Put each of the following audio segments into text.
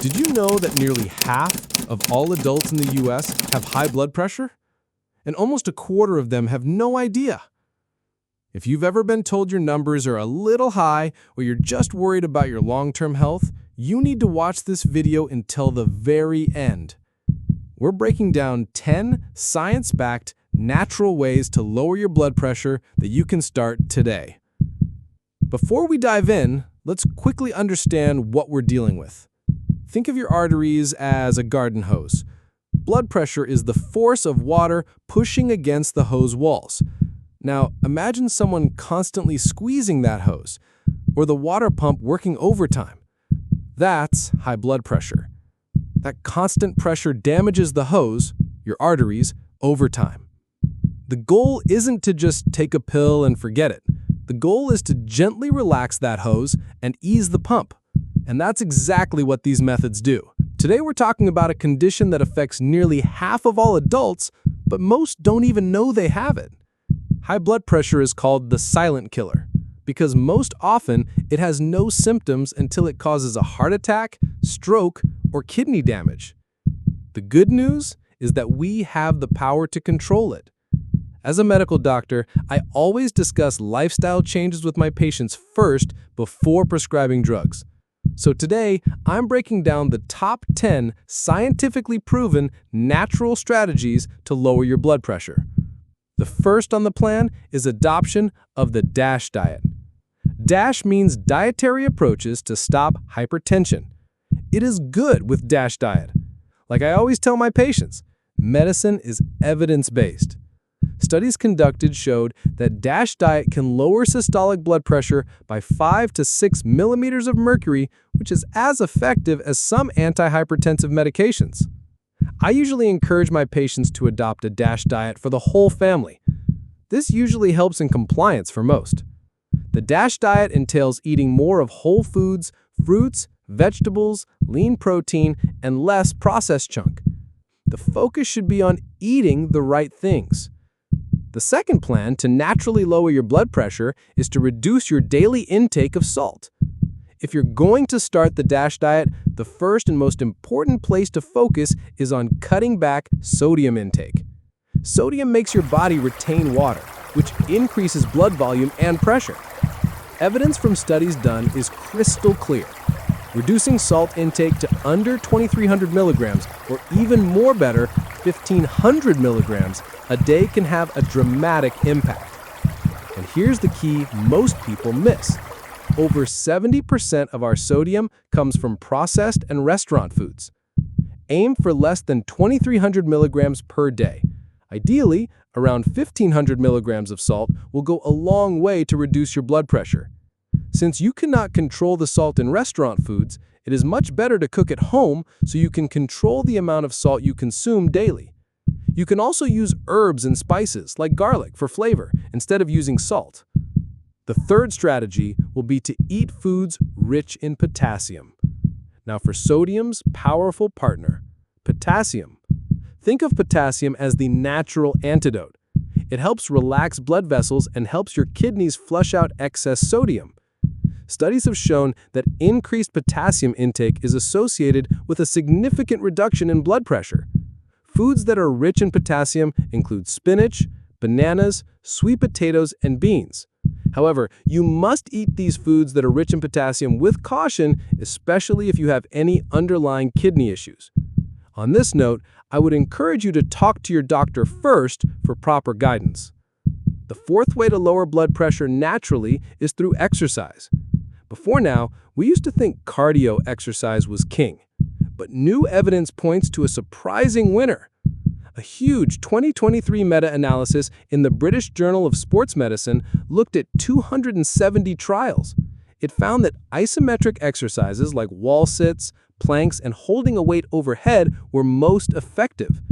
Did you know that nearly half of all adults in the US have high blood pressure? And almost a quarter of them have no idea. If you've ever been told your numbers are a little high or you're just worried about your long-term health, you need to watch this video until the very end. We're breaking down 10 science-backed, natural ways to lower your blood pressure that you can start today. Before we dive in, let's quickly understand what we're dealing with. Think of your arteries as a garden hose. Blood pressure is the force of water pushing against the hose walls. Now, imagine someone constantly squeezing that hose, or the water pump working overtime. That's high blood pressure. That constant pressure damages the hose, your arteries, over time. The goal isn't to just take a pill and forget it. The goal is to gently relax that hose and ease the pump. And that's exactly what these methods do. Today we're talking about a condition that affects nearly half of all adults, but most don't even know they have it. High blood pressure is called the silent killer, because most often it has no symptoms until it causes a heart attack, stroke, or kidney damage. The good news is that we have the power to control it. As a medical doctor, I always discuss lifestyle changes with my patients first before prescribing drugs. So today, I'm breaking down the top 10 scientifically proven natural strategies to lower your blood pressure. The first on the plan is adoption of the DASH diet. DASH means dietary approaches to stop hypertension. It is good with DASH diet. Like I always tell my patients, medicine is evidence-based. Studies conducted showed that DASH diet can lower systolic blood pressure by 5 to 6 millimeters of mercury, which is as effective as some antihypertensive medications. I usually encourage my patients to adopt a DASH diet for the whole family. This usually helps in compliance for most. The DASH diet entails eating more of whole foods, fruits, vegetables, lean protein, and less processed junk. The focus should be on eating the right things. The second plan to naturally lower your blood pressure is to reduce your daily intake of salt. If you're going to start the DASH diet, the first and most important place to focus is on cutting back sodium intake. Sodium makes your body retain water, which increases blood volume and pressure. Evidence from studies done is crystal clear. Reducing salt intake to under 2,300 milligrams, or even more better, 1,500 milligrams a day can have a dramatic impact. And here's the key most people miss. Over 70% of our sodium comes from processed and restaurant foods. Aim for less than 2,300 milligrams per day. Ideally, around 1,500 milligrams of salt will go a long way to reduce your blood pressure. Since you cannot control the salt in restaurant foods, it is much better to cook at home so you can control the amount of salt you consume daily. You can also use herbs and spices, like garlic, for flavor, instead of using salt. The third strategy will be to eat foods rich in potassium. Now for sodium's powerful partner, potassium. Think of potassium as the natural antidote. It helps relax blood vessels and helps your kidneys flush out excess sodium. Studies have shown that increased potassium intake is associated with a significant reduction in blood pressure. Foods that are rich in potassium include spinach, bananas, sweet potatoes, and beans. However, you must eat these foods that are rich in potassium with caution, especially if you have any underlying kidney issues. On this note, I would encourage you to talk to your doctor first for proper guidance. The fourth way to lower blood pressure naturally is through exercise. Before now, we used to think cardio exercise was king, but new evidence points to a surprising winner. A huge 2023 meta-analysis in the British Journal of Sports Medicine looked at 270 trials. It found that isometric exercises like wall sits, planks, and holding a weight overhead were most effective.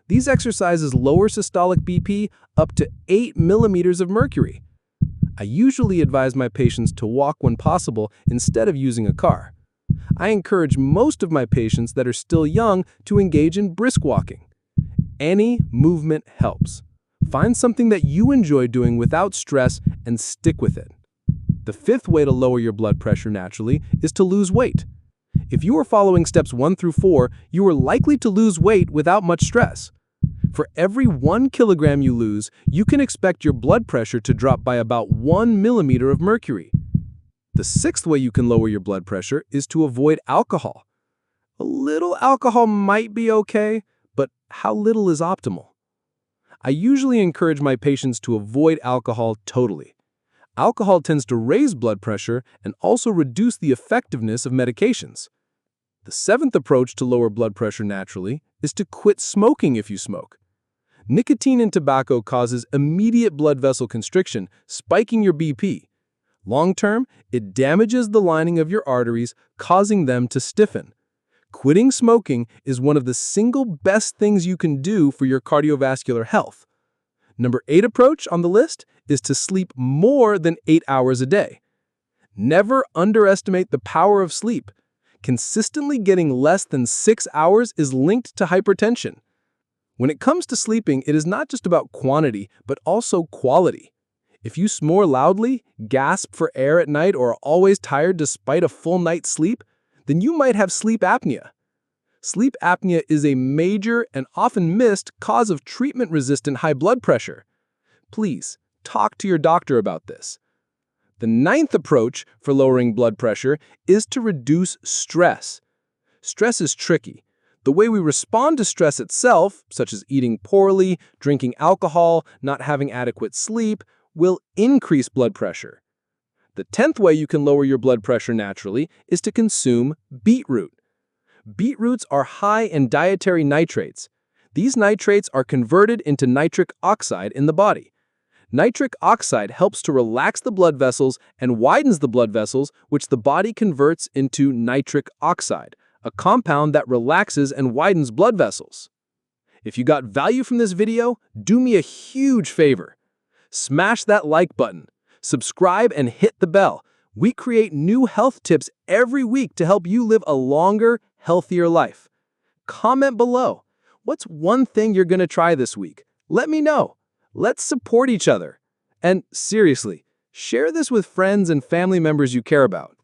These exercises lower systolic BP up to 8 millimeters of mercury. I usually advise my patients to walk when possible instead of using a car. I encourage most of my patients that are still young to engage in brisk walking. Any movement helps. Find something that you enjoy doing without stress and stick with it. The fifth way to lower your blood pressure naturally is to lose weight. If you are following steps 1 through 4, you are likely to lose weight without much stress. For every 1 kilogram you lose, you can expect your blood pressure to drop by about 1 millimeter of mercury. The 6th way you can lower your blood pressure is to avoid alcohol. A little alcohol might be okay, but how little is optimal? I usually encourage my patients to avoid alcohol totally. Alcohol tends to raise blood pressure and also reduce the effectiveness of medications. The 7th approach to lower blood pressure naturally is to quit smoking if you smoke. Nicotine in tobacco causes immediate blood vessel constriction, spiking your BP. Long-term, it damages the lining of your arteries, causing them to stiffen. Quitting smoking is one of the single best things you can do for your cardiovascular health. Number 8 approach on the list is to sleep more than 8 hours a day. Never underestimate the power of sleep. Consistently getting less than 6 hours is linked to hypertension. When it comes to sleeping, it is not just about quantity, but also quality. If you snore loudly, gasp for air at night, or are always tired despite a full night's sleep, then you might have sleep apnea. Sleep apnea is a major and often missed cause of treatment-resistant high blood pressure. Please, talk to your doctor about this. The 9th approach for lowering blood pressure is to reduce stress. Stress is tricky. The way we respond to stress itself, such as eating poorly, drinking alcohol, not having adequate sleep, will increase blood pressure. The 10th way you can lower your blood pressure naturally is to consume beetroot. Beetroots are high in dietary nitrates. These nitrates are converted into nitric oxide in the body. Nitric oxide helps to relax the blood vessels and widens the blood vessels, which the body converts into nitric oxide, a compound that relaxes and widens blood vessels. If you got value from this video, do me a huge favor. Smash that like button, subscribe, and hit the bell. We create new health tips every week to help you live a longer, healthier life. Comment below. What's one thing you're going to try this week? Let me know. Let's support each other. And seriously, share this with friends and family members you care about.